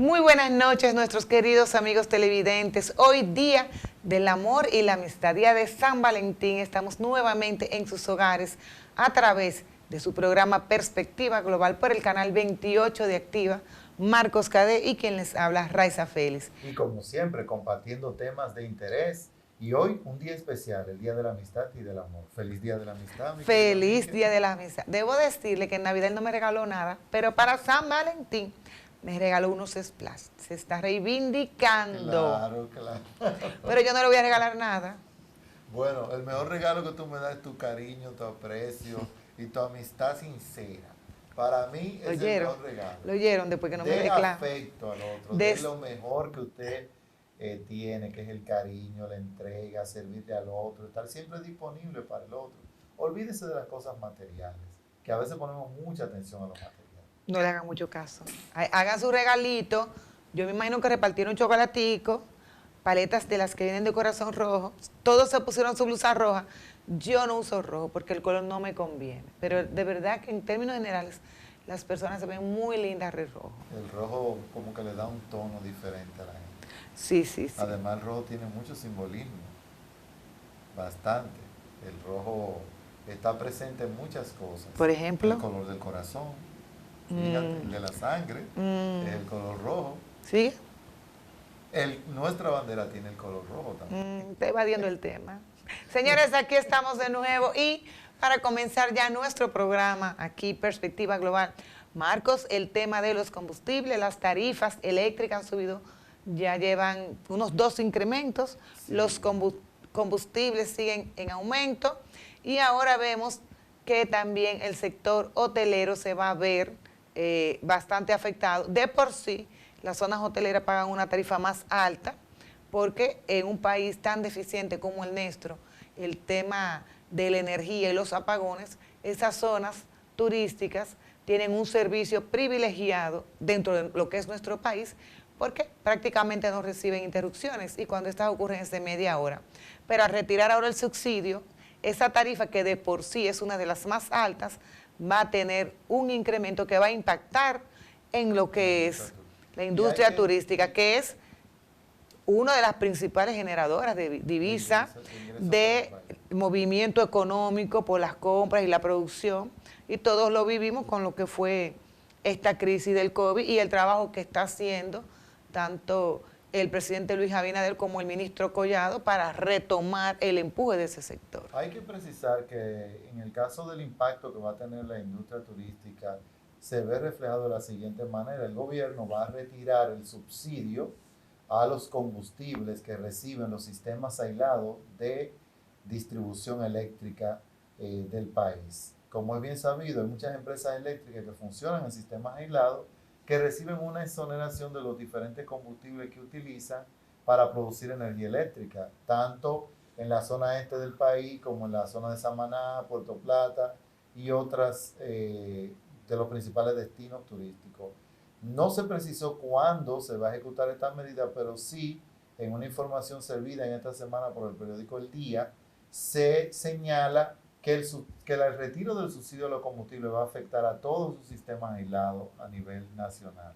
Muy buenas noches, nuestros queridos amigos televidentes. Hoy día del amor y la amistad, día de San Valentín, estamos nuevamente en sus hogares a través de su programa Perspectiva Global por el canal 28 de Activa, Marcos Cadé y quien les habla, Raiza Félix. Y como siempre, compartiendo temas de interés. Y hoy un día especial, el Día de la Amistad y del Amor. Feliz Día de la Amistad, mi querida Feliz amiga. Día de la Amistad. Debo decirle que en Navidad él no me regaló nada, pero para San Valentín me regaló unos splash. Se está reivindicando. Claro, claro. Pero yo no le voy a regalar nada. Bueno, el mejor regalo que tú me das es tu cariño, tu aprecio y tu amistad sincera. Para mí ¿Lo es el oyeron? mejor regalo. Lo oyeron después que no me De reclama. afecto al otro, De- de lo mejor que usted tiene, que es el cariño, la entrega, servirle al otro, estar siempre disponible para el otro. Olvídese de las cosas materiales, que a veces ponemos mucha atención a los materiales. No le hagan mucho caso. Hagan su regalito. Yo me imagino que repartieron chocolatico, paletas de las que vienen de corazón rojo. Todos se pusieron su blusa roja. Yo no uso rojo porque el color no me conviene. Pero de verdad que en términos generales, las personas se ven muy lindas de rojo. El rojo como que le da un tono diferente a la gente. Sí, sí, sí. Además, el rojo tiene mucho simbolismo, bastante. El rojo está presente en muchas cosas. Por ejemplo. El color del corazón, fíjate, el de la sangre, el color rojo. ¿Sí? Nuestra bandera tiene el color rojo también. Está evadiendo el tema. Señores, aquí estamos de nuevo y para comenzar ya nuestro programa, aquí Perspectiva Global, Marcos, el tema de los combustibles, las tarifas eléctricas han subido, ya llevan unos 2 incrementos, Sí. los combustibles siguen en aumento y ahora vemos que también el sector hotelero se va a ver bastante afectado. De por sí, las zonas hoteleras pagan una tarifa más alta, porque en un país tan deficiente como el nuestro, el tema de la energía y los apagones, esas zonas turísticas tienen un servicio privilegiado dentro de lo que es nuestro país, porque prácticamente no reciben interrupciones y cuando estas ocurren es de media hora. Pero al retirar ahora el subsidio, esa tarifa que de por sí es una de las más altas, va a tener un incremento que va a impactar en lo que es la industria turística, que es una de las principales generadoras de divisa, de movimiento económico por las compras y la producción, y todos lo vivimos con lo que fue esta crisis del COVID y el trabajo que está haciendo tanto el presidente Luis Abinader como el ministro Collado para retomar el empuje de ese sector. Hay que precisar que en el caso del impacto que va a tener la industria turística, se ve reflejado de la siguiente manera. El gobierno va a retirar el subsidio a los combustibles que reciben los sistemas aislados de distribución eléctrica del país. Como es bien sabido, hay muchas empresas eléctricas que funcionan en sistemas aislados que reciben una exoneración de los diferentes combustibles que utilizan para producir energía eléctrica, tanto en la zona este del país como en la zona de Samaná, Puerto Plata y otras de los principales destinos turísticos. No se precisó cuándo se va a ejecutar esta medida, pero sí, en una información servida en esta semana por el periódico El Día, se señala que el retiro del subsidio a los combustibles va a afectar a todos sus sistemas aislados a nivel nacional.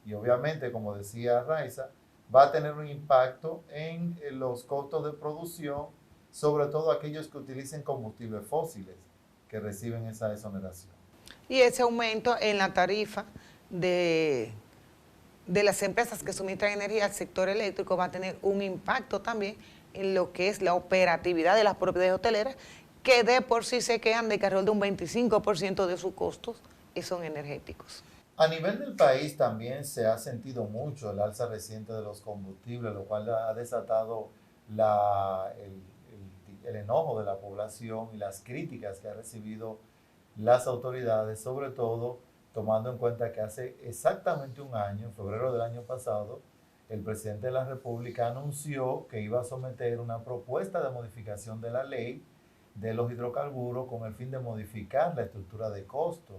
Y obviamente, como decía Raiza, va a tener un impacto en los costos de producción, sobre todo aquellos que utilicen combustibles fósiles, que reciben esa exoneración. Y ese aumento en la tarifa de las empresas que suministran energía al sector eléctrico va a tener un impacto también en lo que es la operatividad de las propiedades hoteleras, que de por sí se quedan de que alrededor de un 25% de sus costos son energéticos. A nivel del país también se ha sentido mucho el alza reciente de los combustibles, lo cual ha desatado el enojo de la población y las críticas que ha recibido las autoridades, sobre todo tomando en cuenta que hace exactamente un año, en febrero del año pasado, el presidente de la República anunció que iba a someter una propuesta de modificación de la ley de los hidrocarburos con el fin de modificar la estructura de costos,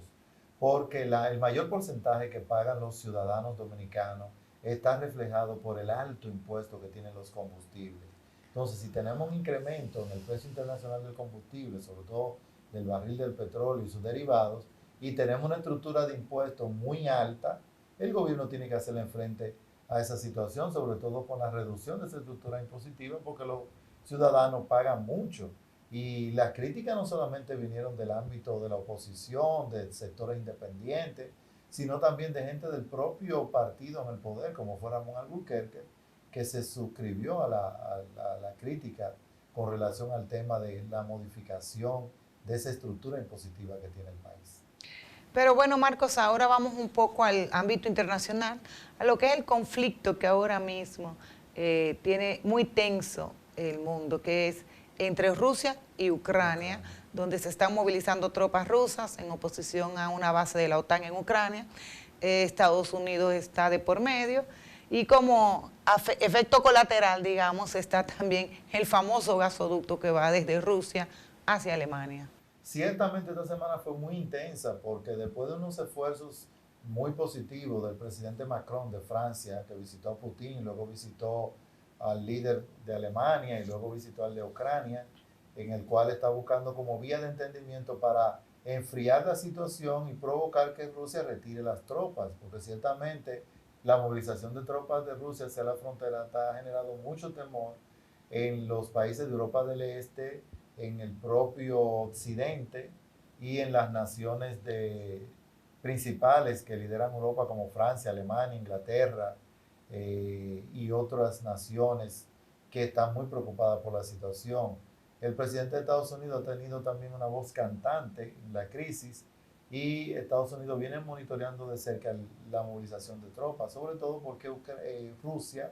porque el mayor porcentaje que pagan los ciudadanos dominicanos está reflejado por el alto impuesto que tienen los combustibles. Entonces, si tenemos un incremento en el precio internacional del combustible, sobre todo del barril del petróleo y sus derivados, y tenemos una estructura de impuestos muy alta, el gobierno tiene que hacerle frente a esa situación, sobre todo con la reducción de esa estructura impositiva, porque los ciudadanos pagan mucho. Y las críticas no solamente vinieron del ámbito de la oposición, de sectores independientes, sino también de gente del propio partido en el poder, como fue Ramón Alburquerque, que se suscribió a la crítica con relación al tema de la modificación de esa estructura impositiva que tiene el país. Pero bueno, Marcos, ahora vamos un poco al ámbito internacional, a lo que es el conflicto que ahora mismo tiene muy tenso el mundo, que es entre Rusia y Ucrania, donde se están movilizando tropas rusas en oposición a una base de la OTAN en Ucrania. Estados Unidos está de por medio y como efecto colateral, digamos, está también el famoso gasoducto que va desde Rusia hacia Alemania. Ciertamente esta semana fue muy intensa porque después de unos esfuerzos muy positivos del presidente Macron de Francia, que visitó a Putin, luego visitó al líder de Alemania y luego visitó al de Ucrania, en el cual está buscando como vía de entendimiento para enfriar la situación y provocar que Rusia retire las tropas, porque ciertamente la movilización de tropas de Rusia hacia la frontera ha generado mucho temor en los países de Europa del Este, en el propio Occidente y en las naciones principales que lideran Europa como Francia, Alemania, Inglaterra, y otras naciones que están muy preocupadas por la situación. El presidente de Estados Unidos ha tenido también una voz cantante en la crisis y Estados Unidos viene monitoreando de cerca la movilización de tropas, sobre todo porque Rusia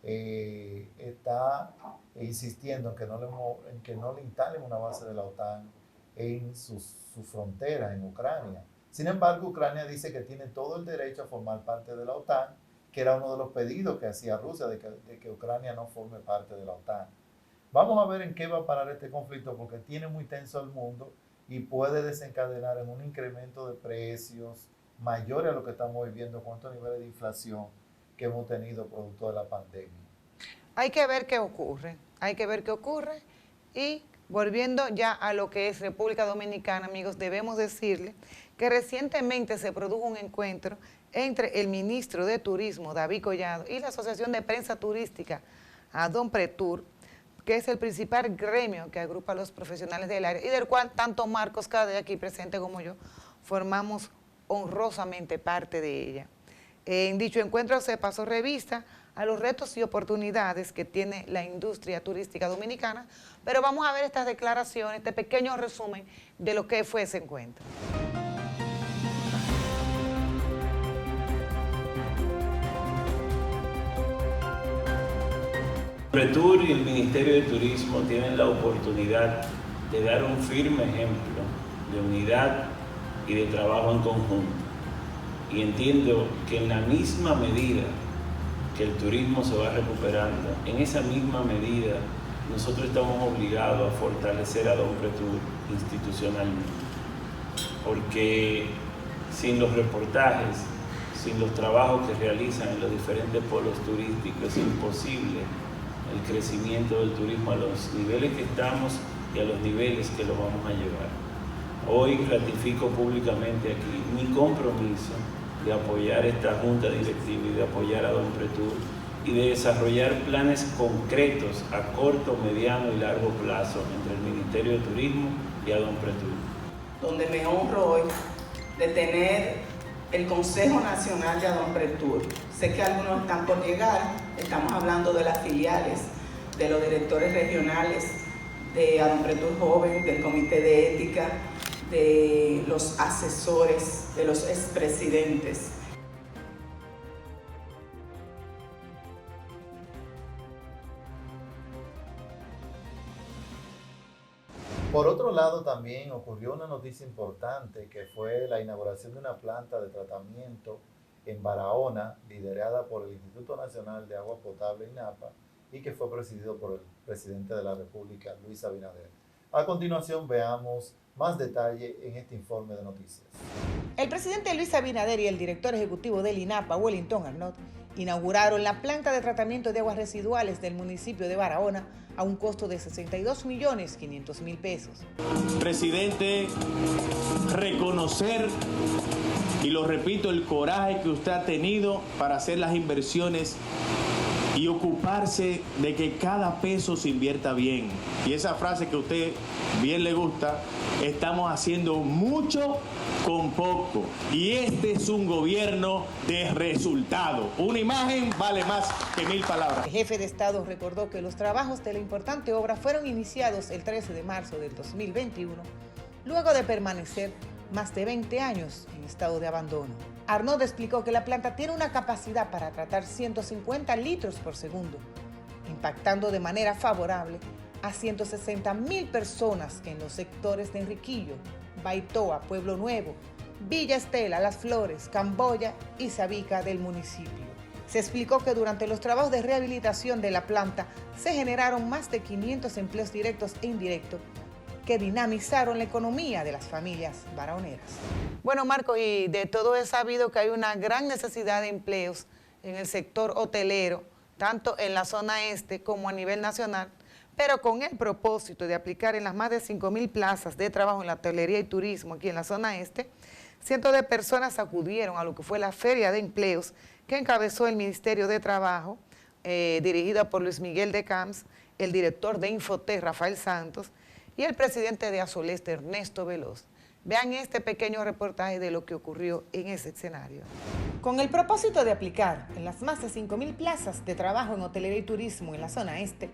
está insistiendo en que no le instalen una base de la OTAN en sus fronteras en Ucrania. Sin embargo, Ucrania dice que tiene todo el derecho a formar parte de la OTAN, que era uno de los pedidos que hacía Rusia de que Ucrania no forme parte de la OTAN. Vamos a ver en qué va a parar este conflicto porque tiene muy tenso el mundo y puede desencadenar en un incremento de precios mayores a lo que estamos viviendo con estos niveles de inflación que hemos tenido producto de la pandemia. Hay que ver qué ocurre, y volviendo ya a lo que es República Dominicana, amigos, debemos decirle que recientemente se produjo un encuentro entre el ministro de Turismo, David Collado, y la Asociación de Prensa Turística, ADOMPRETUR, que es el principal gremio que agrupa a los profesionales del área y del cual tanto Marcos Cade, aquí presente, como yo, formamos honrosamente parte de ella. En dicho encuentro se pasó revista a los retos y oportunidades que tiene la industria turística dominicana, pero vamos a ver estas declaraciones, este pequeño resumen de lo que fue ese encuentro. ADOMPRETUR y el Ministerio de Turismo tienen la oportunidad de dar un firme ejemplo de unidad y de trabajo en conjunto. Y entiendo que en la misma medida que el turismo se va recuperando, en esa misma medida nosotros estamos obligados a fortalecer a ADOMPRETUR institucionalmente. Porque sin los reportajes, sin los trabajos que realizan en los diferentes polos turísticos, es imposible el crecimiento del turismo a los niveles que estamos y a los niveles que lo vamos a llevar. Hoy ratifico públicamente aquí mi compromiso de apoyar esta junta directiva y de apoyar a ADOMPRETUR y de desarrollar planes concretos a corto, mediano y largo plazo entre el Ministerio de Turismo y ADOMPRETUR. Donde me honro hoy de tener el Consejo Nacional de ADOMPRETUR. Sé que algunos están por llegar, estamos hablando de las filiales, de los directores regionales, de ADOMPRETUR Joven, del Comité de Ética, de los asesores, de los expresidentes. Por otro lado, también ocurrió una noticia importante que fue la inauguración de una planta de tratamiento en Barahona, liderada por el Instituto Nacional de Agua Potable, INAPA, y que fue presidido por el presidente de la República, Luis Abinader. A continuación, veamos más detalle en este informe de noticias. El presidente Luis Abinader y el director ejecutivo del INAPA, Wellington Arnott, inauguraron la planta de tratamiento de aguas residuales del municipio de Barahona a un costo de 62.500.000 pesos. Presidente, reconocer, y lo repito, el coraje que usted ha tenido para hacer las inversiones y ocuparse de que cada peso se invierta bien. Y esa frase que a usted bien le gusta, estamos haciendo mucho con poco. Y este es un gobierno de resultado. Una imagen vale más que 1000 palabras. El jefe de Estado recordó que los trabajos de la importante obra fueron iniciados el 13 de marzo del 2021, luego de permanecer más de 20 años en estado de abandono. Arnaud explicó que la planta tiene una capacidad para tratar 150 litros por segundo, impactando de manera favorable a 160.000 personas en los sectores de Enriquillo, Baitoa, Pueblo Nuevo, Villa Estela, Las Flores, Camboya y Sabica del municipio. Se explicó que durante los trabajos de rehabilitación de la planta se generaron más de 500 empleos directos e indirectos que dinamizaron la economía de las familias barahoneras. Bueno, Marco, y de todo es sabido que hay una gran necesidad de empleos en el sector hotelero, tanto en la zona este como a nivel nacional, pero con el propósito de aplicar en las más de 5.000 plazas de trabajo en la hotelería y turismo aquí en la zona este, cientos de personas acudieron a lo que fue la Feria de Empleos que encabezó el Ministerio de Trabajo, dirigida por Luis Miguel de Camps, el director de Infotec, Rafael Santos, y el presidente de Azoleste, Ernesto Veloz. Vean este pequeño reportaje de lo que ocurrió en ese escenario. Con el propósito de aplicar en las más de 5.000 plazas de trabajo en hotelería y turismo en la zona este,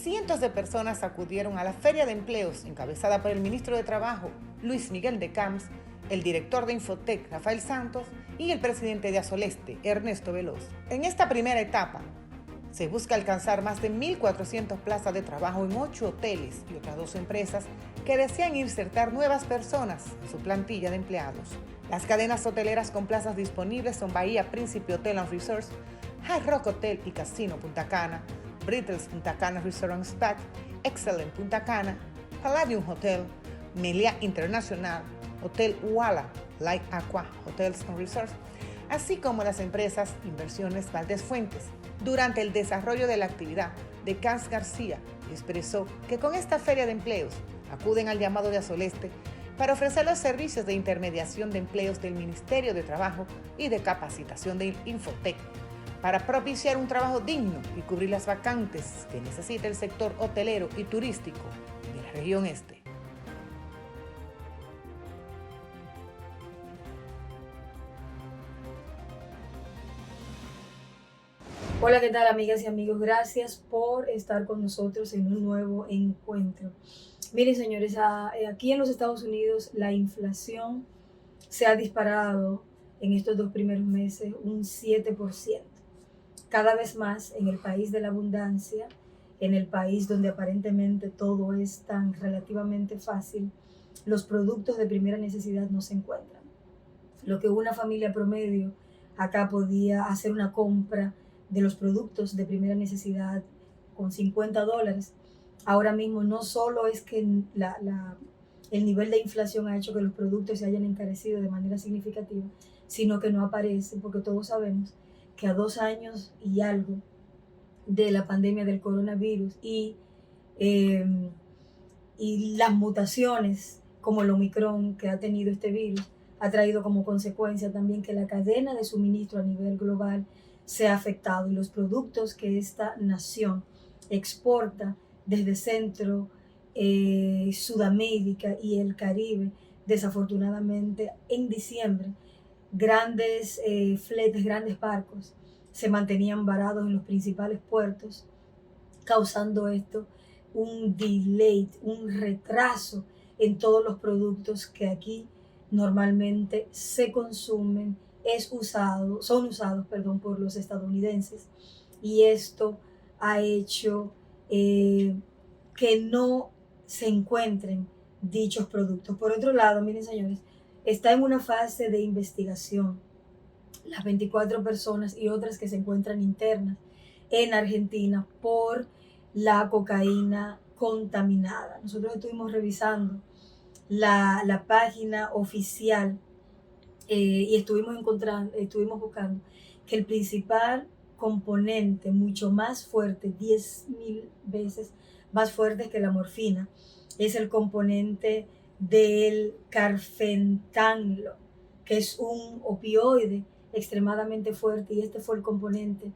cientos de personas acudieron a la Feria de Empleos encabezada por el ministro de Trabajo, Luis Miguel de Camps, el director de Infotec, Rafael Santos, y el presidente de Azoleste, Ernesto Veloz. En esta primera etapa, se busca alcanzar más de 1.400 plazas de trabajo en 8 hoteles y otras 2 empresas que desean insertar nuevas personas en su plantilla de empleados. Las cadenas hoteleras con plazas disponibles son Bahía Príncipe Hotel and Resorts, Hard Rock Hotel y Casino Punta Cana, Brittles Punta Cana Resort Spa, Excellent Punta Cana, Palladium Hotel, Meliá Internacional, Hotel Uala, Light Aqua Hotels and Resorts, así como las empresas Inversiones Valdés Fuentes. Durante el desarrollo de la actividad, de Camps García expresó que con esta feria de empleos acuden al llamado de Azoleste para ofrecer los servicios de intermediación de empleos del Ministerio de Trabajo y de capacitación de Infotec para propiciar un trabajo digno y cubrir las vacantes que necesita el sector hotelero y turístico de la región este. Hola, ¿qué tal, amigas y amigos? Gracias por estar con nosotros en un nuevo encuentro. Miren, señores, aquí en los Estados Unidos la inflación se ha disparado en estos 2 primeros meses un 7%. Cada vez más en el país de la abundancia, en el país donde aparentemente todo es tan relativamente fácil, los productos de primera necesidad no se encuentran. Lo que una familia promedio acá podía hacer una compra de los productos de primera necesidad con $50, ahora mismo no solo es que el nivel de inflación ha hecho que los productos se hayan encarecido de manera significativa, sino que no aparece, porque todos sabemos que a 2 años y algo de la pandemia del coronavirus y las mutaciones como el Omicron que ha tenido este virus, ha traído como consecuencia también que la cadena de suministro a nivel global se ha afectado y los productos que esta nación exporta desde Centro, Sudamérica y el Caribe, desafortunadamente en diciembre, grandes fletes, grandes barcos se mantenían varados en los principales puertos, causando esto un delay, un retraso en todos los productos que aquí normalmente se consumen, son usados por los estadounidenses, y esto ha hecho que no se encuentren dichos productos. Por otro lado, miren, señores, está en una fase de investigación las 24 personas y otras que se encuentran internas en Argentina por la cocaína contaminada. Nosotros estuvimos revisando la página oficial y estuvimos buscando que el principal componente mucho más fuerte, 10.000 veces más fuerte que la morfina. Es el componente del carfentanilo, que es un opioide extremadamente fuerte, y este fue el componente,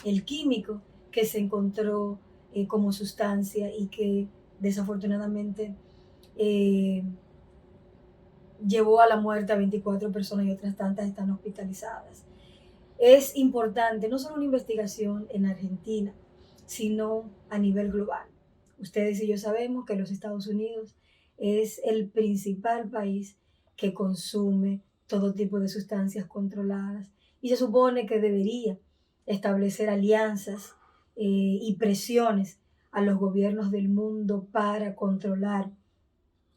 el químico, que se encontró como sustancia y que desafortunadamente llevó a la muerte a 24 personas y otras tantas están hospitalizadas. Es importante no solo una investigación en Argentina, sino a nivel global. Ustedes y yo sabemos que los Estados Unidos es el principal país que consume todo tipo de sustancias controladas y se supone que debería establecer alianzas y presiones a los gobiernos del mundo para controlar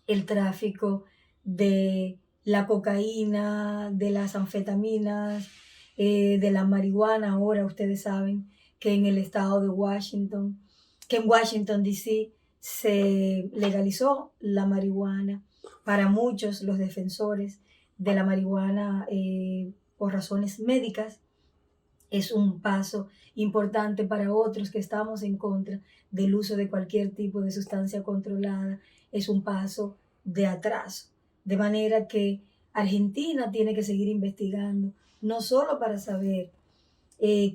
el tráfico de la cocaína, de las anfetaminas, de la marihuana. Ahora ustedes saben que en el estado de Washington, que en Washington D.C. se legalizó la marihuana. Para muchos, los defensores de la marihuana por razones médicas, es un paso importante. Para otros que estamos en contra del uso de cualquier tipo de sustancia controlada, es un paso de atraso. De manera que Argentina tiene que seguir investigando, no solo para saber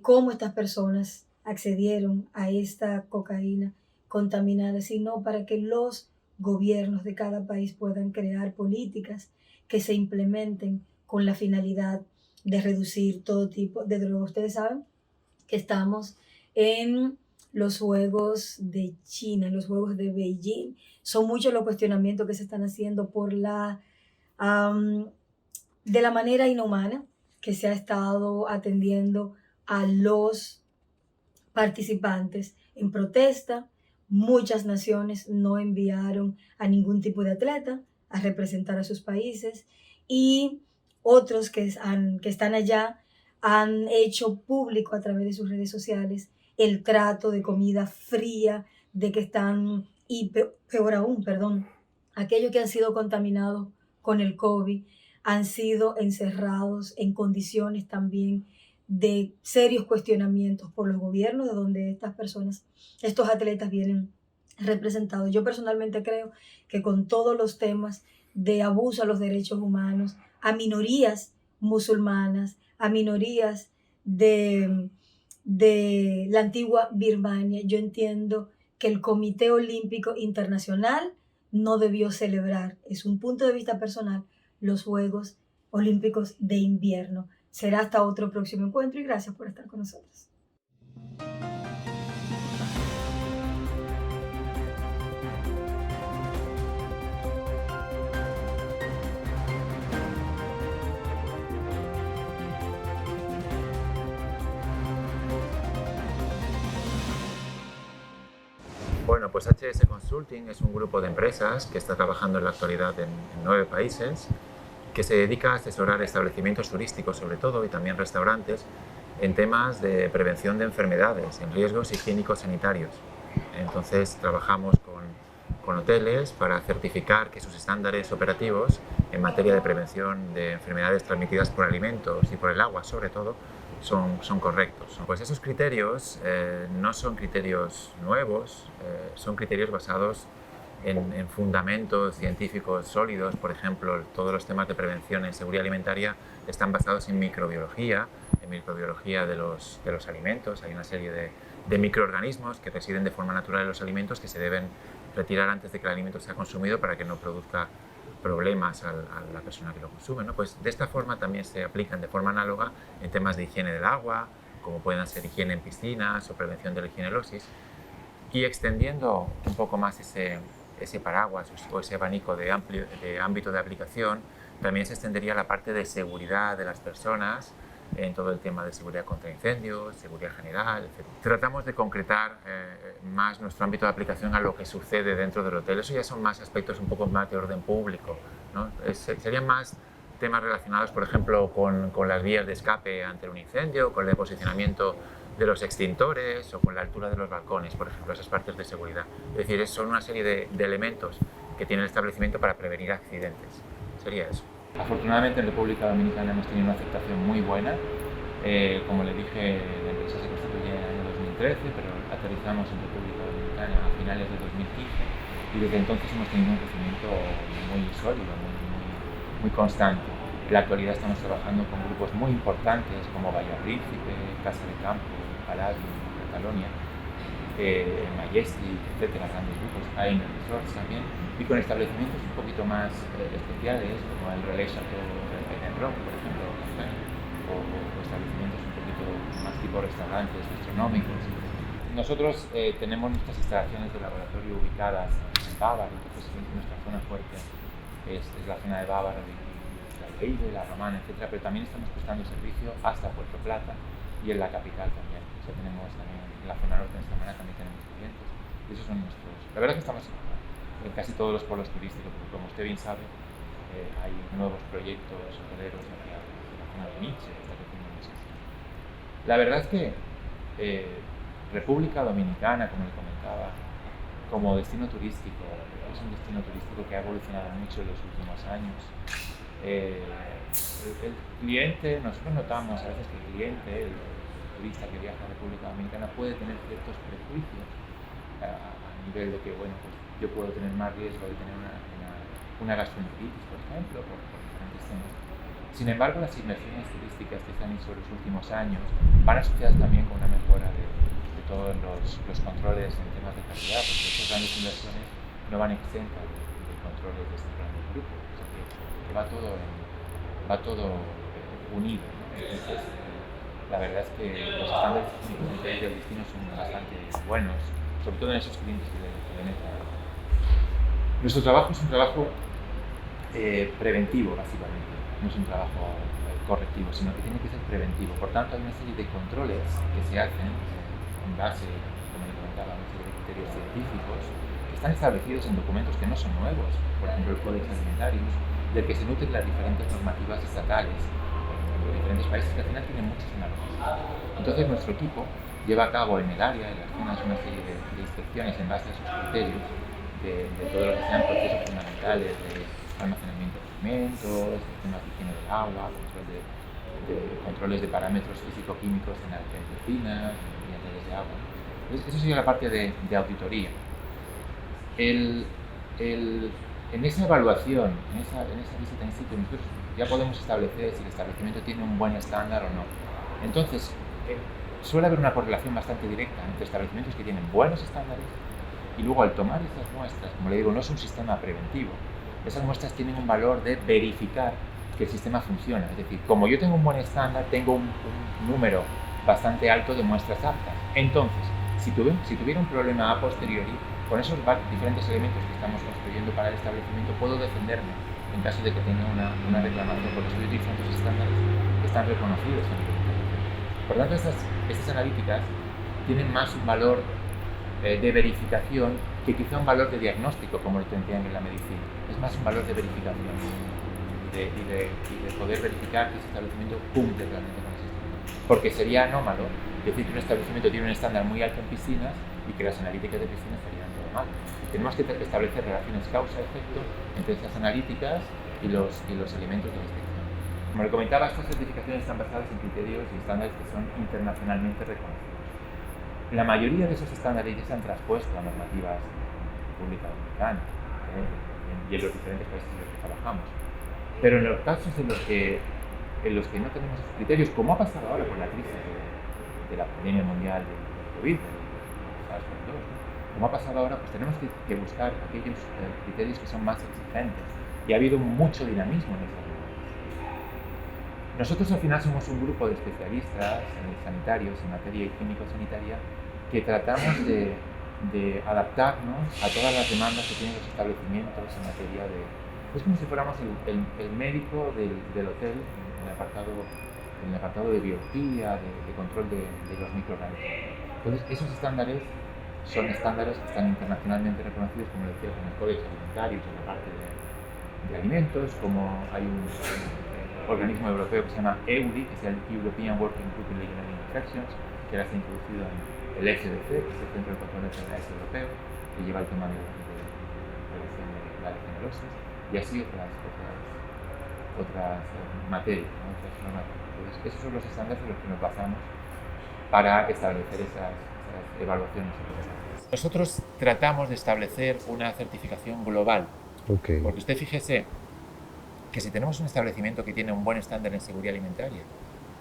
cómo estas personas accedieron a esta cocaína contaminada, sino para que los gobiernos de cada país puedan crear políticas que se implementen con la finalidad de reducir todo tipo de drogas. Ustedes saben que estamos en los Juegos de China, en los Juegos de Beijing. Son muchos los cuestionamientos que se están haciendo por de la manera inhumana que se ha estado atendiendo a los participantes en protesta. Muchas naciones no enviaron a ningún tipo de atleta a representar a sus países, y otros que están allá han hecho público a través de sus redes sociales el trato de comida fría, de que están, y peor aún, aquellos que han sido contaminados con el COVID han sido encerrados en condiciones también de serios cuestionamientos por los gobiernos de donde estas personas, estos atletas vienen representados. Yo personalmente creo que con todos los temas de abuso a los derechos humanos, a minorías musulmanas, a minorías de la antigua Birmania, yo entiendo que el Comité Olímpico Internacional no debió celebrar, es un punto de vista personal, los Juegos Olímpicos de Invierno. Será hasta otro próximo encuentro y gracias por estar con nosotros. Bueno, pues HS Consulting es un grupo de empresas que está trabajando en la actualidad en 9 países, que se dedica a asesorar establecimientos turísticos sobre todo y también restaurantes en temas de prevención de enfermedades, en riesgos higiénicos sanitarios. Entonces trabajamos con hoteles para certificar que sus estándares operativos en materia de prevención de enfermedades transmitidas por alimentos y por el agua sobre todo son correctos. Pues esos criterios no son criterios nuevos, son criterios basados en fundamentos científicos sólidos. Por ejemplo, todos los temas de prevención en seguridad alimentaria están basados en microbiología de los alimentos. Hay una serie de microorganismos que residen de forma natural en los alimentos que se deben retirar antes de que el alimento sea consumido para que no produzca problemas a la persona que lo consume, ¿no? Pues de esta forma también se aplican de forma análoga en temas de higiene del agua, como pueden ser higiene en piscinas o prevención de la higieneurosis, y extendiendo un poco más ese paraguas o ese abanico de ámbito de aplicación, también se extendería la parte de seguridad de las personas en todo el tema de seguridad contra incendios, seguridad general, etc. Tratamos de concretar más nuestro ámbito de aplicación a lo que sucede dentro del hotel. Eso ya son más aspectos un poco más de orden público, ¿no? Serían más temas relacionados, por ejemplo, con las vías de escape ante un incendio, con el posicionamiento de los extintores o con la altura de los balcones, por ejemplo, esas partes de seguridad. Es decir, son una serie de elementos que tiene el establecimiento para prevenir accidentes. Sería eso. Afortunadamente en República Dominicana hemos tenido una aceptación muy buena Como le dije, la empresa se constituye en el año 2013, pero aterrizamos en República Dominicana a finales de 2015 y desde entonces hemos tenido un crecimiento muy sólido, muy constante. En la actualidad estamos trabajando con grupos muy importantes como Bahía Príncipe, Casa de Campo, Palladium, Catalonia, Majestic, etcétera, grandes grupos, AINA Resorts también, y con establecimientos un poquito más especiales como el Relais Chateau en Rock, por ejemplo, o establecimientos un poquito más tipo restaurantes gastronómicos. Nosotros tenemos nuestras instalaciones de laboratorio ubicadas en Bávaro, entonces nuestra zona fuerte es la zona de Bávaro y la Lleida, la Romana, etcétera, pero también estamos prestando servicio hasta Puerto Plata y en la capital también. O sea, tenemos también en la zona norte de Extremadura también tenemos clientes y esos son nuestros. La verdad es que estamos en casi todos los polos turísticos, porque como usted bien sabe, hay nuevos proyectos hoteleros hacia la zona de Nietzsche, está creciendo muchísimo. La verdad es que República Dominicana, como le comentaba, como destino turístico, es un destino turístico que ha evolucionado mucho en los últimos años. El cliente, nosotros notamos a veces que el cliente, el turista que viaja a República Dominicana puede tener ciertos prejuicios a nivel de que, bueno, pues yo puedo tener más riesgo de tener una gastroenteritis, por ejemplo, por diferentes temas. Sin embargo, las inversiones turísticas que se han hecho en los últimos años van asociadas también con una mejora de todos los controles en temas de calidad, porque esas grandes inversiones no van exentas de controles de este gran grupo, o sea que va todo unido, ¿no? Entonces, la verdad es que los estándares del destino son bastante buenos, sobre todo en esos clientes que le meten. Nuestro trabajo es un trabajo preventivo, básicamente, no es un trabajo correctivo, sino que tiene que ser preventivo. Por tanto, hay una serie de controles que se hacen en base, como le comentaba, a una serie de criterios científicos que están establecidos en documentos que no son nuevos, por ejemplo el Codex Alimentarius, del que se nutren las diferentes normativas estatales en los diferentes países, que al final tienen muchas analogías. Entonces nuestro equipo lleva a cabo en el área, en las zonas, una serie de inspecciones en base a esos criterios de todo lo que sean procesos fundamentales de almacenamiento de alimentos, sistemas de higiene del agua, controles de parámetros físico-químicos en piscinas, en redes de agua. Entonces, eso sería la parte de auditoría. En esa evaluación, en esa visita in situ, nosotros ya podemos establecer si el establecimiento tiene un buen estándar o no. Entonces, suele haber una correlación bastante directa entre establecimientos que tienen buenos estándares y luego al tomar esas muestras, como le digo, no es un sistema preventivo, esas muestras tienen un valor de verificar que el sistema funciona. Es decir, como yo tengo un buen estándar, tengo un número bastante alto de muestras aptas. Entonces, si tuviera un problema a posteriori, con esos diferentes elementos que estamos construyendo para el establecimiento, puedo defenderme en caso de que tenga una reclamación, porque estoy utilizando esos estándares que están reconocidos a nivel internacional. Por tanto, estas analíticas tienen más un valor de verificación que quizá un valor de diagnóstico, como lo tendrían en la medicina. Es más un valor de verificación y de poder verificar que ese establecimiento cumple realmente con ese estándar. Porque sería anómalo decir que un establecimiento tiene un estándar muy alto en piscinas y que las analíticas de piscinas estarían todo mal. Tenemos que establecer relaciones causa-efecto entre estas analíticas y los elementos de la inspección. Como le comentaba, estas certificaciones están basadas en criterios y estándares que son internacionalmente reconocidos. La mayoría de esos estándares ya se han traspuesto a normativas República Dominicana y en los diferentes países en los que trabajamos. Pero en los casos en los que no tenemos esos criterios, como ha pasado ahora con la crisis de la pandemia mundial del COVID, SARS-CoV-2, como ha pasado ahora, pues tenemos que buscar aquellos criterios que son más exigentes. Y ha habido mucho dinamismo en esas normas. Nosotros al final somos un grupo de especialistas sanitarios en materia higiénico-sanitaria que tratamos de adaptarnos a todas las demandas que tienen los establecimientos en materia de... Es como si fuéramos el médico del hotel en el apartado de biología, de control de los microorganismos. Entonces, esos estándares son estándares que están internacionalmente reconocidos, como decía, con el Codex Alimentarius en la parte de alimentos, como hay un organismo europeo que se llama EURI, que es el European Working Group in Legionella Infections, que ahora se ha introducido en el ECDC, que es el Centro de Control de Enfermedades Europeo, que lleva el tema de la legionellosis, y así otras materias, ¿no? Otras normas. Entonces, esos son los estándares en los que nos basamos para establecer esas evaluaciones. Nosotros tratamos de establecer una certificación global, porque usted fíjese que si tenemos un establecimiento que tiene un buen estándar en seguridad alimentaria,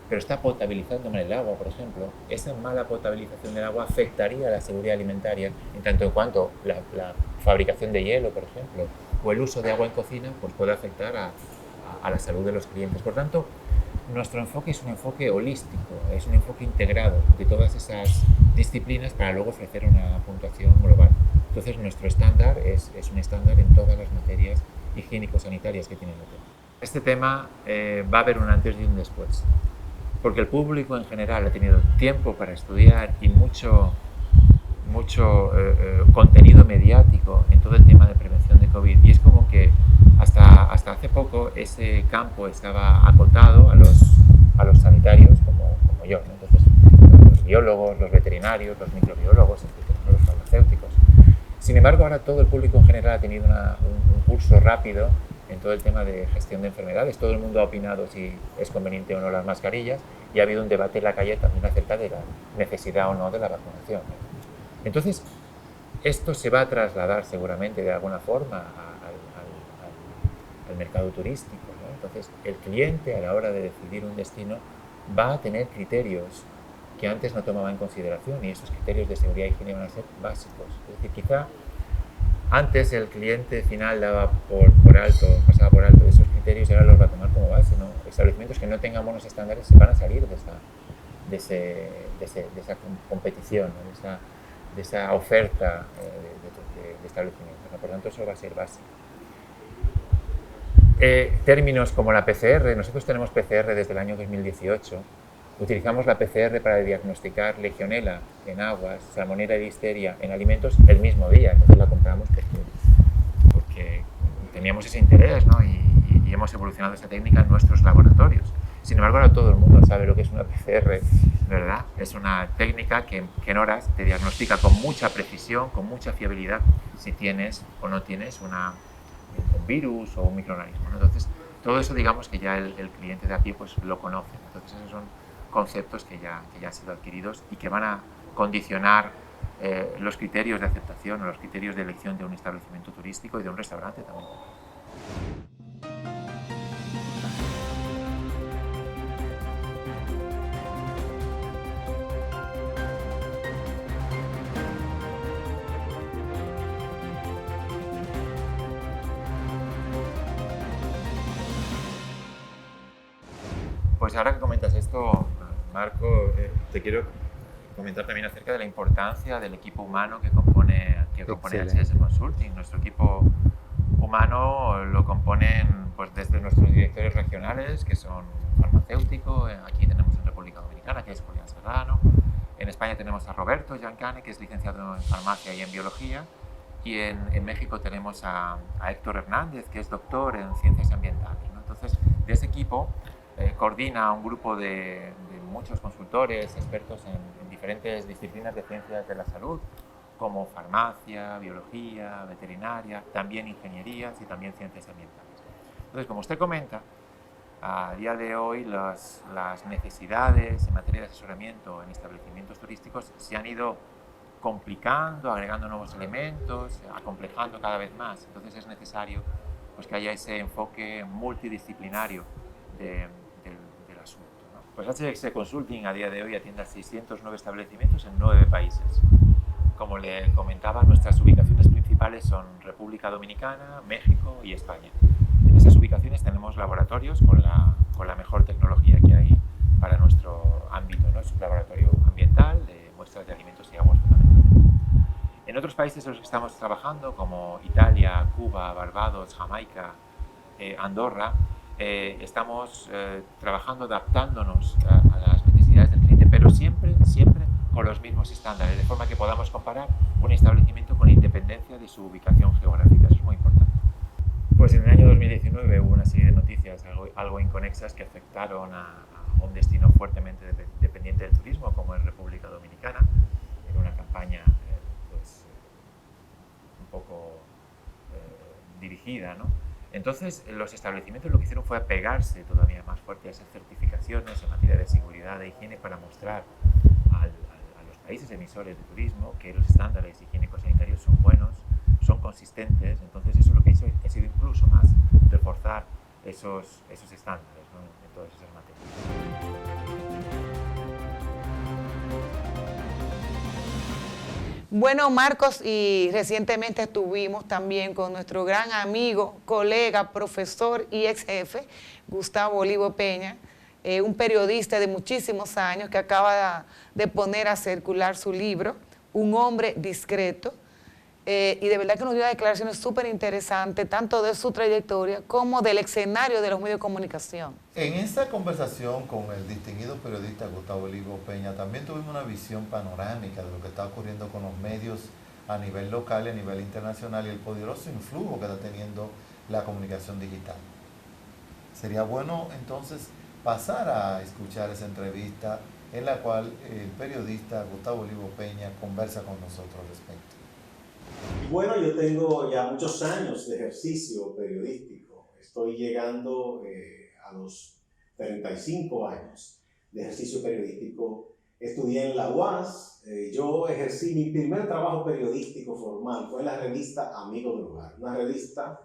pero está potabilizando mal el agua, por ejemplo, esa mala potabilización del agua afectaría a la seguridad alimentaria en tanto en cuanto la fabricación de hielo, por ejemplo, o el uso de agua en cocina, pues puede afectar a la salud de los clientes. Por tanto, nuestro enfoque es un enfoque holístico, es un enfoque integrado de todas esas disciplinas para luego ofrecer una puntuación global. Entonces, nuestro estándar es un estándar en todas las materias higiénico-sanitarias que tiene el hotel. Este tema va a haber un antes y un después, porque el público en general ha tenido tiempo para estudiar y mucho contenido mediático en todo el tema de prevención de COVID, y es como que hasta hace poco ese campo estaba acotado a los sanitarios como yo, ¿no? Entonces, los biólogos, los veterinarios, los microbiólogos, los farmacéuticos. Sin embargo, ahora todo el público en general ha tenido un curso rápido en todo el tema de gestión de enfermedades. Todo el mundo ha opinado si es conveniente o no las mascarillas, y ha habido un debate en la calle también acerca de la necesidad o no de la vacunación. Entonces, esto se va a trasladar seguramente de alguna forma al mercado turístico, ¿no? Entonces, el cliente a la hora de decidir un destino va a tener criterios que antes no tomaba en consideración, y esos criterios de seguridad y higiene van a ser básicos. Es decir, quizá antes el cliente final daba pasaba por alto esos criterios y ahora los va a tomar como base, ¿no? Establecimientos que no tengan buenos estándares se van a salir de esa competición, ¿no? de esa oferta de establecimientos, ¿no? Por tanto, eso va a ser básico. Términos como la PCR, nosotros tenemos PCR desde el año 2018. Utilizamos la PCR para diagnosticar legionela en aguas, salmonela y listeria en alimentos el mismo día. Entonces la compramos porque teníamos ese interés, ¿no? y hemos evolucionado esa técnica en nuestros laboratorios. Sin embargo, ahora todo el mundo sabe lo que es una PCR, ¿verdad? Es una técnica que en horas te diagnostica con mucha precisión, con mucha fiabilidad, si tienes o no tienes un virus o un microorganismo, ¿no? Entonces, todo eso, digamos que ya el cliente de a pie pues lo conoce. Entonces, esos son conceptos que ya han sido adquiridos y que van a condicionar los criterios de aceptación o los criterios de elección de un establecimiento turístico y de un restaurante también. Pues ahora que comentas esto, Marco, te quiero comentar también acerca de la importancia del equipo humano que compone HS Consulting. Nuestro equipo humano lo componen pues, desde nuestros directores regionales, que son farmacéutico, aquí tenemos en República Dominicana, que es Julián Serrano. En España tenemos a Roberto Giancane, que es licenciado en farmacia y en biología. Y en México tenemos a Héctor Hernández, que es doctor en ciencias ambientales, ¿no? Entonces, de ese equipo coordina un grupo de muchos consultores, expertos en diferentes disciplinas de ciencias de la salud, como farmacia, biología, veterinaria, también ingenierías y también ciencias ambientales. Entonces, como usted comenta, a día de hoy las necesidades en materia de asesoramiento en establecimientos turísticos se han ido complicando, agregando nuevos elementos, acomplejando cada vez más. Entonces es necesario pues, que haya ese enfoque multidisciplinario del asunto, ¿no? Pues HS Consulting a día de hoy atiende a 609 establecimientos en 9 países. Como le comentaba, nuestras ubicaciones principales son República Dominicana, México y España. En esas ubicaciones tenemos laboratorios con la mejor tecnología que hay para nuestro ámbito, ¿no? Es un laboratorio ambiental de muestras de alimentos y aguas fundamentalmente. En otros países en los que estamos trabajando, como Italia, Cuba, Barbados, Jamaica, Andorra, estamos trabajando, adaptándonos a las necesidades del cliente, pero siempre con los mismos estándares, de forma que podamos comparar un establecimiento con independencia de su ubicación geográfica. Eso es muy importante. Pues en el año 2019 hubo una serie de noticias algo inconexas que afectaron a un destino fuertemente dependiente del turismo, como es República Dominicana, en una campaña un poco dirigida, ¿no? Entonces, los establecimientos lo que hicieron fue apegarse todavía más fuerte a esas certificaciones en materia de seguridad e higiene para mostrar a los países emisores de turismo que los estándares higiénico-sanitarios son buenos, son consistentes. Entonces, eso lo que hizo ha sido incluso más reforzar esos estándares, ¿no?, en todas esas materias. Bueno, Marcos, y recientemente estuvimos también con nuestro gran amigo, colega, profesor y ex jefe, Gustavo Olivo Peña, un periodista de muchísimos años que acaba de poner a circular su libro, Un hombre discreto, y de verdad que nos dio declaraciones súper interesantes, tanto de su trayectoria como del escenario de los medios de comunicación. En esta conversación con el distinguido periodista Gustavo Olivo Peña también tuvimos una visión panorámica de lo que está ocurriendo con los medios a nivel local y a nivel internacional y el poderoso influjo que está teniendo la comunicación digital. Sería bueno entonces pasar a escuchar esa entrevista en la cual el periodista Gustavo Olivo Peña conversa con nosotros al respecto. Bueno, yo tengo ya muchos años de ejercicio periodístico. Estoy llegando a los 35 años de ejercicio periodístico. Estudié en la UAS. Yo ejercí mi primer trabajo periodístico formal. Fue en la revista Amigo del Hogar, una revista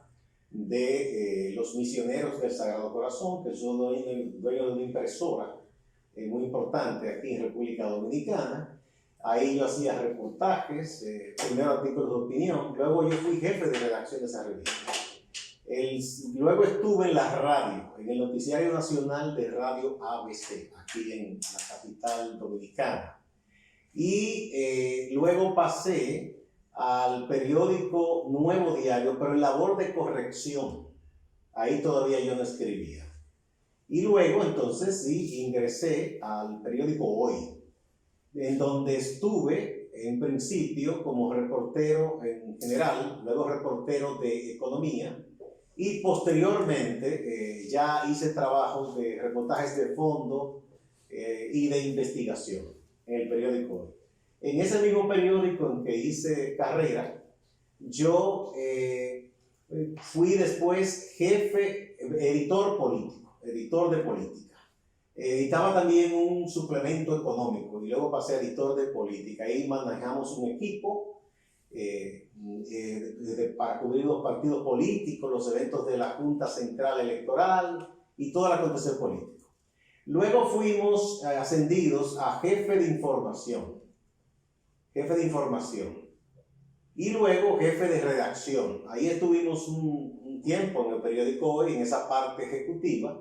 de los misioneros del Sagrado Corazón, que yo dueño de una impresora muy importante aquí en República Dominicana. Ahí yo hacía reportajes, primero artículos de opinión, luego yo fui jefe de redacción de esa revista. Luego estuve en la radio, en el Noticiario Nacional de Radio ABC, aquí en la capital dominicana. Y luego pasé al periódico Nuevo Diario, pero en labor de corrección. Ahí todavía yo no escribía. Y luego entonces sí ingresé al periódico Hoy, en donde estuve en principio como reportero en general, luego reportero de economía, y posteriormente ya hice trabajos de reportajes de fondo y de investigación en el periódico Hoy. En ese mismo periódico en que hice carrera, yo fui después jefe, editor político, editor de política. Editaba también un suplemento económico y luego pasé a editor de política. Ahí manejamos un equipo para cubrir los partidos políticos, los eventos de la Junta Central Electoral y todo el acontecer político. Luego fuimos ascendidos a jefe de información. Y luego jefe de redacción. Ahí estuvimos un tiempo en el periódico Hoy, en esa parte ejecutiva.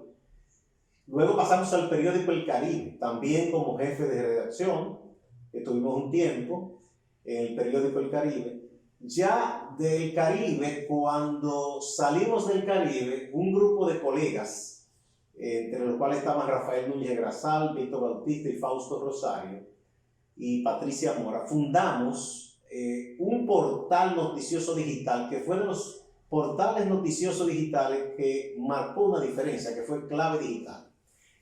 Luego pasamos al periódico El Caribe, también como jefe de redacción. Estuvimos un tiempo en el periódico El Caribe. Ya del Caribe, cuando salimos del Caribe, un grupo de colegas, entre los cuales estaban Rafael Núñez Grasal, Víctor Bautista y Fausto Rosario, y Patricia Mora, fundamos un portal noticioso digital, que fue de los portales noticiosos digitales que marcó una diferencia, que fue Clave Digital.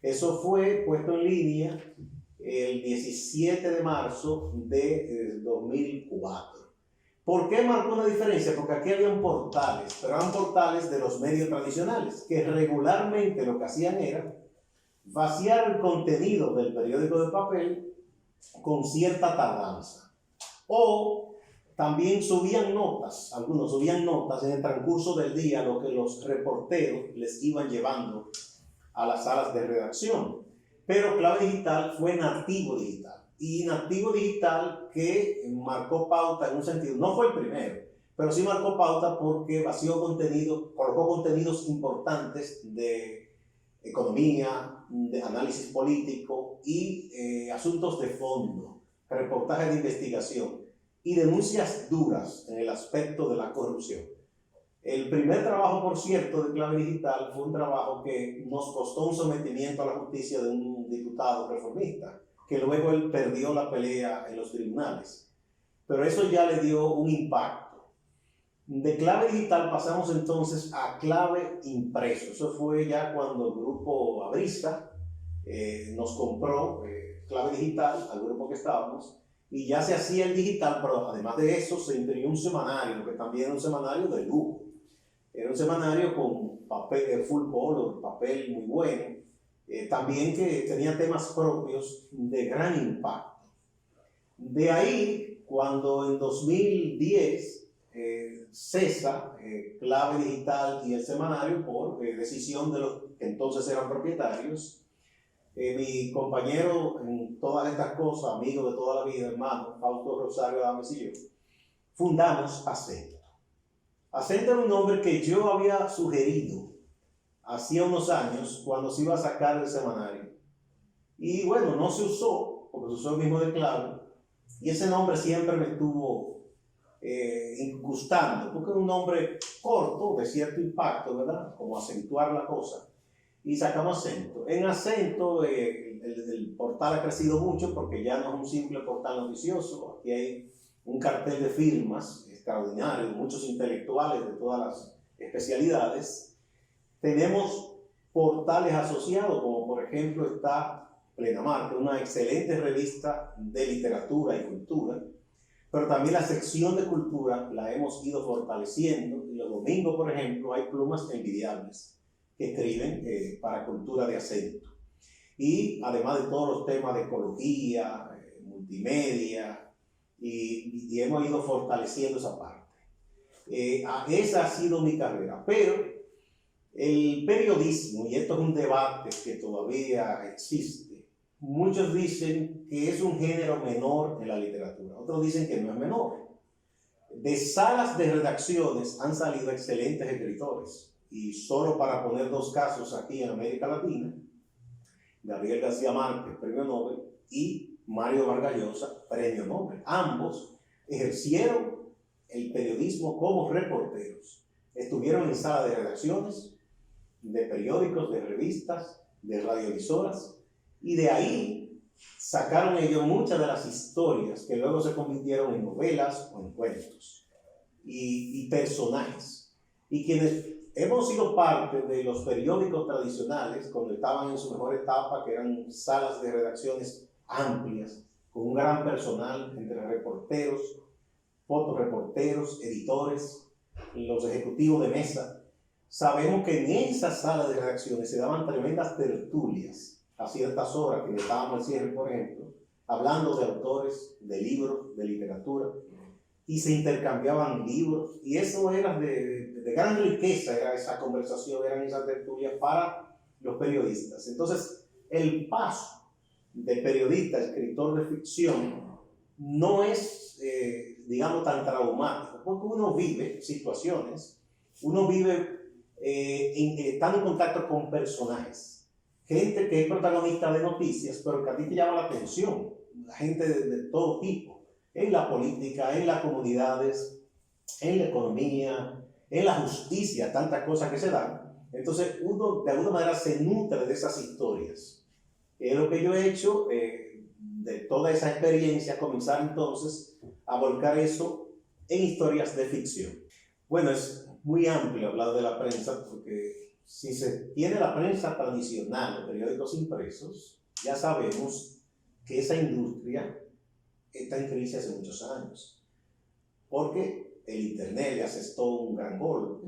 Eso fue puesto en línea el 17 de marzo de 2004. ¿Por qué marcó una diferencia? Porque aquí habían portales, pero eran portales de los medios tradicionales, que regularmente lo que hacían era vaciar el contenido del periódico de papel con cierta tardanza. O también subían notas, algunos subían notas en el transcurso del día, lo que los reporteros les iban llevando a las salas de redacción. Pero Clave Digital fue Nativo Digital. Y Nativo Digital que marcó pauta en un sentido, no fue el primero, pero sí marcó pauta porque vació contenido, colocó contenidos importantes de economía, de análisis político y asuntos de fondo, reportajes de investigación y denuncias duras en el aspecto de la corrupción. El primer trabajo, por cierto, de Clave Digital fue un trabajo que nos costó un sometimiento a la justicia de un diputado reformista, que luego él perdió la pelea en los tribunales. Pero eso ya le dio un impacto. De Clave Digital pasamos entonces a Clave Impreso. Eso fue ya cuando el grupo Abrista nos compró Clave Digital, al grupo que estábamos, y ya se hacía el digital, pero además de eso se imprimió un semanario, que también era un semanario de lujo. Era un semanario con papel full color, papel muy bueno, también que tenía temas propios de gran impacto. De ahí, cuando en 2010 cesa Clave Digital y el semanario por decisión de los que entonces eran propietarios, mi compañero en todas estas cosas, amigo de toda la vida, hermano, Fausto Rosario Adames y yo, fundamos Acento. Acento era un nombre que yo había sugerido hacía unos años cuando se iba a sacar el semanario. Y bueno, no se usó, porque se usó el mismo de Clave, y ese nombre siempre me estuvo gustando, porque es un nombre corto, de cierto impacto, ¿verdad? Como acentuar la cosa. Y sacamos Acento. En Acento, el portal ha crecido mucho porque ya no es un simple portal noticioso. Aquí hay un cartel de firmas extraordinario, muchos intelectuales de todas las especialidades. Tenemos portales asociados, como por ejemplo está Plenamar, que es una excelente revista de literatura y cultura, pero también la sección de cultura la hemos ido fortaleciendo, y los domingos, por ejemplo, hay plumas envidiables que escriben para cultura de Acento. Y además de todos los temas de ecología, multimedia, y hemos ido fortaleciendo esa parte. Esa ha sido mi carrera, pero el periodismo, y esto es un debate que todavía existe, muchos dicen que es un género menor en la literatura, otros dicen que no es menor. De salas de redacciones han salido excelentes escritores, y solo para poner dos casos aquí en América Latina, Gabriel García Márquez, premio Nobel, y Mario Vargas Llosa, premio Nobel. Ambos ejercieron el periodismo como reporteros. Estuvieron en salas de redacciones, de periódicos, de revistas, de radioemisoras, y de ahí sacaron ellos muchas de las historias que luego se convirtieron en novelas o en cuentos y personajes. Y quienes hemos sido parte de los periódicos tradicionales, cuando estaban en su mejor etapa, que eran salas de redacciones amplias, con un gran personal entre reporteros, fotoreporteros, editores, los ejecutivos de mesa, sabemos que en esas salas de redacciones se daban tremendas tertulias a ciertas horas, que estábamos al cierre, por ejemplo, hablando de autores, de libros, de literatura, y se intercambiaban libros, y eso era de gran riqueza, era esa conversación, eran esas tertulias para los periodistas. Entonces, el paso de periodista a escritor de ficción no es, digamos, tan traumático, porque uno vive situaciones, uno vive estando en contacto con personajes, gente que es protagonista de noticias, pero que a ti te llama la atención, la gente de todo tipo, en la política, en las comunidades, en la economía, en la justicia, tantas cosas que se dan. Entonces uno de alguna manera se nutre de esas historias. Es lo que yo he hecho, de toda esa experiencia, comenzar entonces a volcar eso en historias de ficción. Bueno, es muy amplio hablar de la prensa, porque si se tiene la prensa tradicional, los periódicos impresos, ya sabemos que esa industria está en crisis hace muchos años, porque el internet le asestó un gran golpe.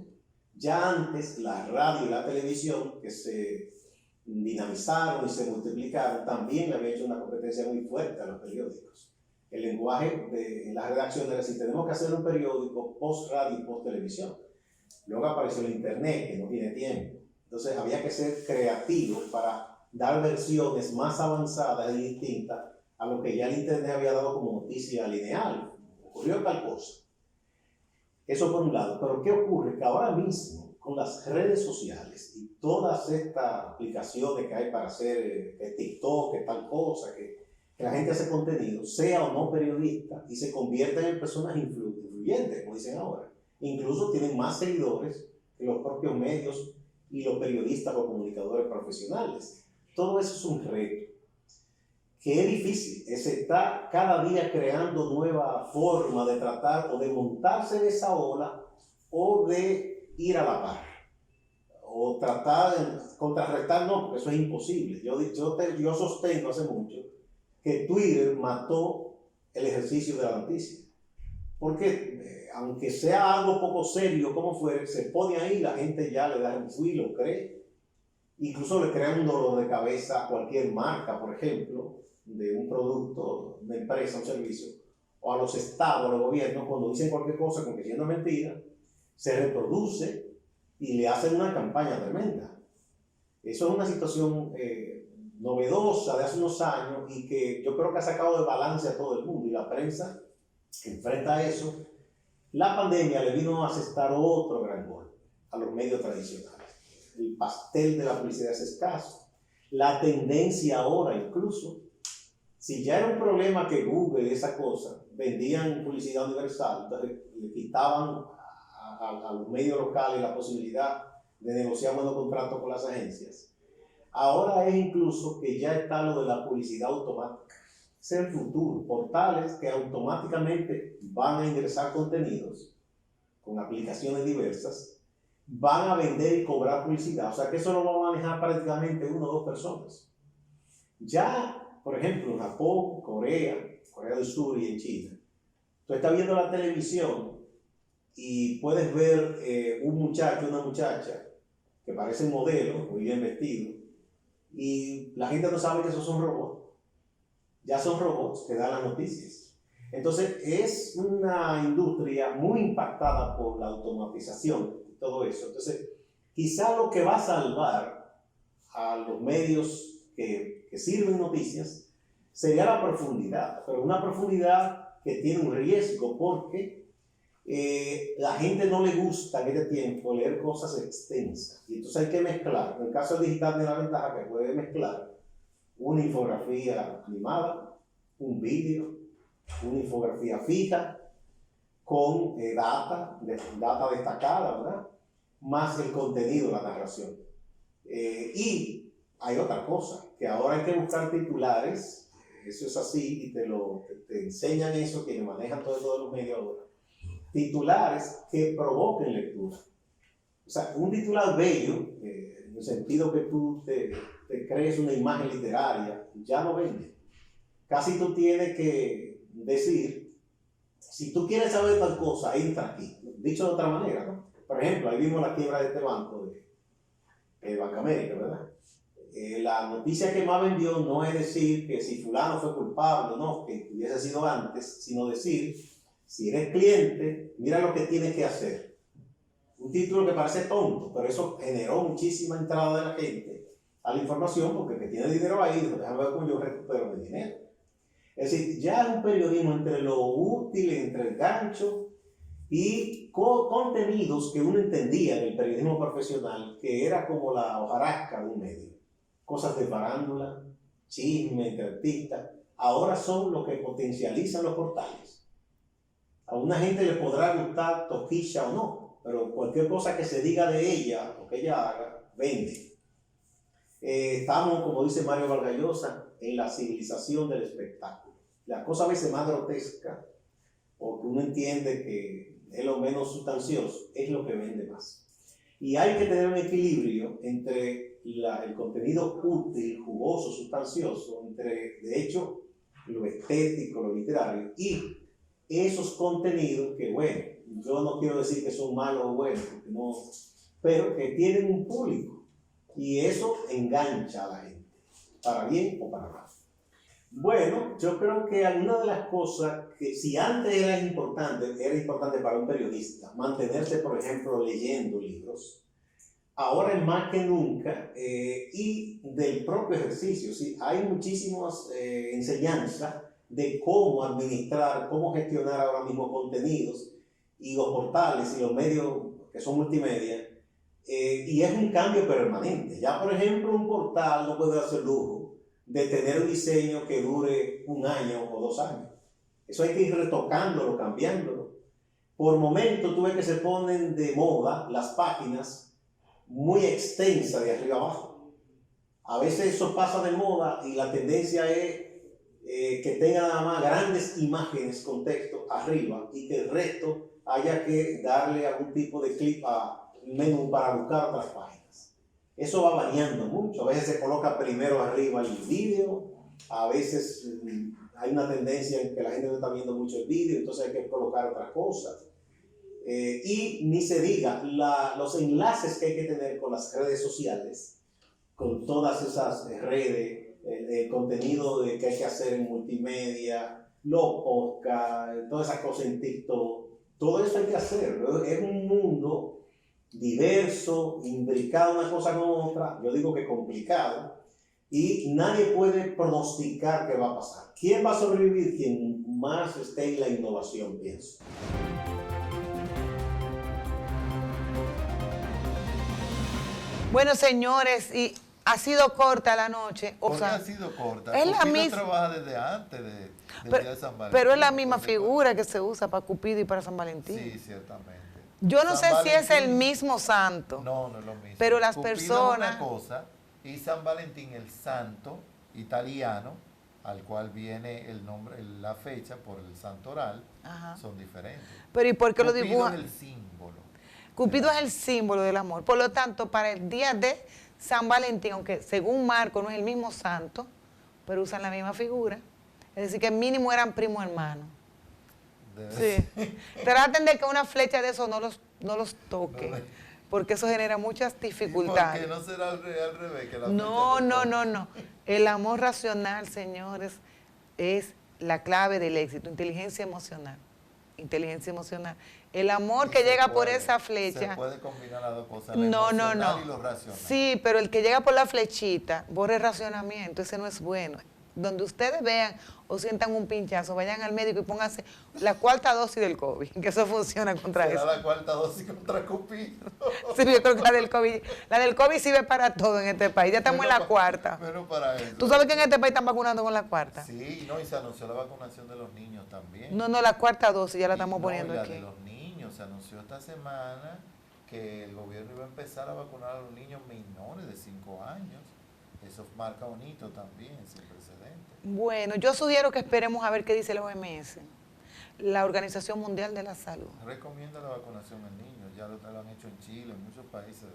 Ya antes la radio y la televisión, que se dinamizaron y se multiplicaron, también le había hecho una competencia muy fuerte a los periódicos. El lenguaje en las redacciones era así: tenemos que hacer un periódico post radio y post televisión. Luego apareció el internet, que no tiene tiempo. Entonces había que ser creativo para dar versiones más avanzadas y distintas a lo que ya el internet había dado como noticia lineal. Ocurrió tal cosa. Eso por un lado. Pero ¿qué ocurre? Que ahora mismo, con las redes sociales y todas estas aplicaciones que hay para hacer TikTok, que tal cosa, que la gente hace contenido, sea o no periodista, y se convierten en personas influyentes, como dicen ahora. Incluso tienen más seguidores que los propios medios y los periodistas o comunicadores profesionales. Todo eso es un reto, que es difícil. Se está cada día creando nueva forma de tratar o de montarse en esa ola o de ir a la par. O tratar de contrarrestar, no, porque eso es imposible. Yo sostengo hace mucho que Twitter mató el ejercicio de la noticia. porque aunque sea algo poco serio como fuere, se pone ahí, la gente ya le da el y lo cree. Incluso le crea un dolor de cabeza a cualquier marca, por ejemplo, de un producto, una empresa, un servicio, o a los estados, a los gobiernos, cuando dicen cualquier cosa con que siendo mentira, se reproduce y le hacen una campaña tremenda. Eso es una situación novedosa de hace unos años y que yo creo que ha sacado de balance a todo el mundo, y la prensa enfrenta a eso. La pandemia le vino a asestar otro gran golpe a los medios tradicionales. El pastel de la publicidad es escaso. La tendencia ahora incluso, si ya era un problema que Google y esa cosa vendían publicidad universal, entonces le quitaban a los medios locales la posibilidad de negociar buenos contratos con las agencias. Ahora es incluso que ya está lo de la publicidad automática. Es el futuro. Portales que automáticamente van a ingresar contenidos con aplicaciones diversas, van a vender y cobrar publicidad. O sea que eso lo va a manejar prácticamente 1 o 2 personas. Ya, por ejemplo, en Japón, Corea del Sur y en China, tú estás viendo la televisión y puedes ver un muchacho, una muchacha que parecen modelos, muy bien vestidos, y la gente no sabe que esos son robots. Ya son robots que dan las noticias. Entonces es una industria muy impactada por la automatización y todo eso. Entonces quizá lo que va a salvar a los medios que sirven noticias sería la profundidad, pero una profundidad que tiene un riesgo porque la gente no le gusta en este tiempo leer cosas extensas, y entonces hay que mezclar. En el caso del digital tiene la ventaja que puede mezclar una infografía animada, un vídeo, una infografía fija con data destacada, ¿verdad? Más el contenido, la narración. Y hay otra cosa, que ahora hay que buscar titulares, eso es así, y te enseñan eso, quienes manejan todos los medios ahora. Titulares que provoquen lectura. O sea, un titular bello, en el sentido que tú te crees una imagen literaria, ya no vende. Casi tú tienes que decir, si tú quieres saber tal cosa, entra aquí. Dicho de otra manera, ¿no? Por ejemplo, ahí vimos la quiebra de este banco, de Banca América, ¿verdad? La noticia que más vendió no es decir que si fulano fue culpable o no, que hubiese sido antes, sino decir, si eres cliente, mira lo que tienes que hacer. Un título que parece tonto, pero eso generó muchísima entrada de la gente a la información, porque el que tiene dinero ahí, dijo, déjame ver cómo yo recupero mi dinero. Es decir, ya es un periodismo entre lo útil, entre el gancho y contenidos que uno entendía en el periodismo profesional, que era como la hojarasca de un medio. Cosas de farándula, chisme entre artistas, ahora son lo que potencializan los portales. A una gente le podrá gustar Toquilla o no, pero cualquier cosa que se diga de ella o que ella haga, vende. Estamos, como dice Mario Vargas Llosa, en la civilización del espectáculo. La cosa a veces más grotesca, o que uno entiende que es lo menos sustancioso, es lo que vende más. Y hay que tener un equilibrio entre el contenido útil, jugoso, sustancioso, entre, de hecho, lo estético, lo literario, y esos contenidos que, bueno, yo no quiero decir que son malos o buenos, porque no, pero que tienen un público, y eso engancha a la gente, para bien o para mal. Bueno, yo creo que alguna de las cosas que si antes era importante para un periodista mantenerse, por ejemplo, leyendo libros, ahora es más que nunca, y del propio ejercicio, ¿sí? Hay muchísimas enseñanzas de cómo administrar, cómo gestionar ahora mismo contenidos y los portales y los medios que son multimedia, y es un cambio permanente. Ya, por ejemplo, un portal no puede darse el lujo de tener un diseño que dure 1 año o 2 años. Eso hay que ir retocándolo, cambiándolo. Por momentos tú ves que se ponen de moda las páginas muy extensas de arriba abajo. A veces eso pasa de moda y la tendencia es que tenga nada más grandes imágenes con texto arriba y que el resto haya que darle algún tipo de clip a un menú para buscar otras páginas. Eso va variando mucho. A veces se coloca primero arriba el vídeo, a veces hay una tendencia en que la gente no está viendo mucho el vídeo, entonces hay que colocar otras cosas. Y ni se diga los enlaces que hay que tener con las redes sociales, con todas esas redes, el contenido que hay que hacer en multimedia, los podcasts, todas esas cosas en TikTok, todo eso hay que hacer. Es un mundo diverso, imbricado una cosa con otra, yo digo que complicado, y nadie puede pronosticar qué va a pasar. ¿Quién va a sobrevivir? Quien más esté en la innovación, pienso. Bueno, señores, y ha sido corta la noche. ¿Por qué ha sido corta? Es la misma. Trabaja desde antes del día de San Valentín. Pero es la misma figura que se usa para Cupido y para San Valentín. Sí, ciertamente. Yo no sé San si es el Valentín, mismo santo. No, no es lo mismo. Pero las Cupido personas... es una cosa, y San Valentín, el santo italiano, al cual viene el nombre, la fecha por el santoral, son diferentes. Pero ¿y por qué lo Cupido dibujan? es el símbolo. Cupido es el símbolo del amor. Por lo tanto, para el día de San Valentín, aunque según Marco no es el mismo santo, pero usan la misma figura, es decir, que mínimo eran primo hermanos. Sí. Traten de que una flecha de eso no los toque, porque eso genera muchas dificultades. ¿Por qué no será al revés? Que la No. El amor racional, señores, es la clave del éxito. Inteligencia emocional. El amor que llega por esa flecha. Se puede combinar las dos cosas. No. Y lo racional. Sí, pero el que llega por la flechita borra el racionamiento, ese no es bueno. Donde ustedes vean o sientan un pinchazo, vayan al médico y pónganse la 4ª dosis del COVID, que eso funciona contra eso. ¿Será la 4ª dosis contra Cupido? Sí, yo creo que la del COVID sirve para todo en este país. Ya estamos en la 4ª. Pero para eso. ¿Tú sabes que en este país están vacunando con la 4ª? Sí, no, y se anunció la vacunación de los niños también. No, la 4ª dosis ya la estamos poniendo la aquí. de los niños, se anunció esta semana que el gobierno iba a empezar a vacunar a los niños menores de 5 años. Eso marca un hito también, sin precedentes. Bueno, yo sugiero que esperemos a ver qué dice la OMS, la Organización Mundial de la Salud. Recomienda la vacunación en niños, ya lo han hecho en Chile, en muchos países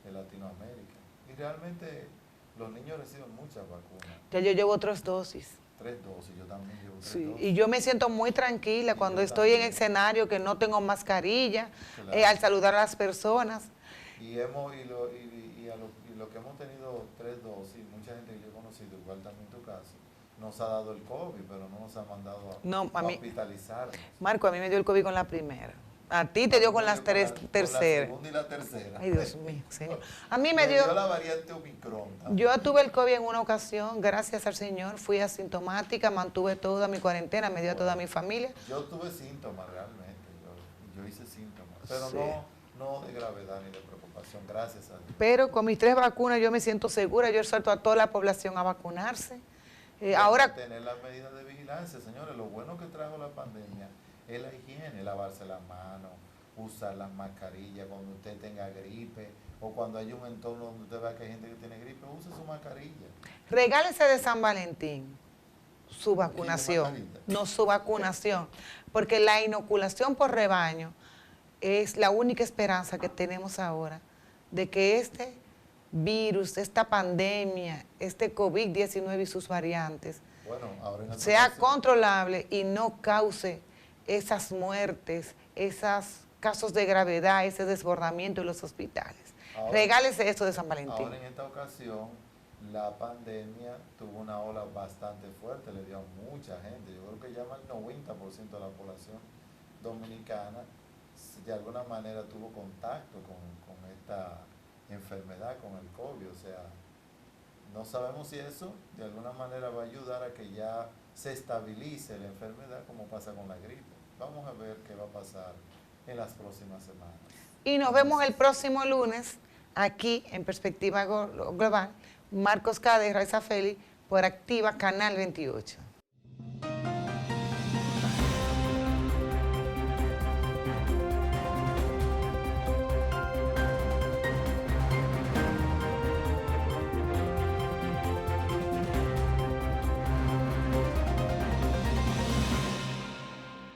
de Latinoamérica. Y realmente los niños reciben muchas vacunas. Ya yo llevo 3 dosis. 3 dosis, yo también llevo 3 Sí, dosis. y yo me siento muy tranquila cuando estoy en escenario, que no tengo mascarilla, Claro. al saludar a las personas. Y lo que hemos tenido 3 dosis, mucha gente que yo he conocido, igual también tu caso, nos ha dado el COVID, pero no nos ha mandado a hospitalizar. Marco, a mí me dio el COVID con la primera. A ti te dio con las terceras. Con la segunda y la tercera. Ay, Dios mío, señor. A mí me dio la variante Omicron también. Yo tuve el COVID en una ocasión, gracias al Señor, fui asintomática, mantuve toda mi cuarentena, me dio a toda mi familia. Yo tuve síntomas realmente, yo hice síntomas, pero Sí. no de gravedad ni de preocupación, gracias a Dios. Pero con mis 3 vacunas yo me siento segura, yo exhorto a toda la población a vacunarse. Ahora, tener las medidas de vigilancia, señores, lo bueno que trajo la pandemia es la higiene, lavarse las manos, usar las mascarillas cuando usted tenga gripe o cuando haya un entorno donde usted vea que hay gente que tiene gripe, use su mascarilla. regálese de San Valentín su vacunación, no su vacunación, porque la inoculación por rebaño es la única esperanza que tenemos ahora de que este virus, esta pandemia, este COVID-19 y sus variantes sea controlable y no cause esas muertes, esos casos de gravedad, ese desbordamiento en los hospitales. Regálese eso de San Valentín. Ahora en esta ocasión la pandemia tuvo una ola bastante fuerte, le dio a mucha gente, yo creo que ya más del 90% de la población dominicana de alguna manera tuvo contacto con esta enfermedad, con el COVID, o sea, no sabemos si eso de alguna manera va a ayudar a que ya se estabilice la enfermedad como pasa con la gripe. Vamos a ver qué va a pasar en las próximas semanas. Y nos vemos el próximo lunes aquí en Perspectiva Global. Marcos Cade, Raiza Félix, por Activa Canal 28.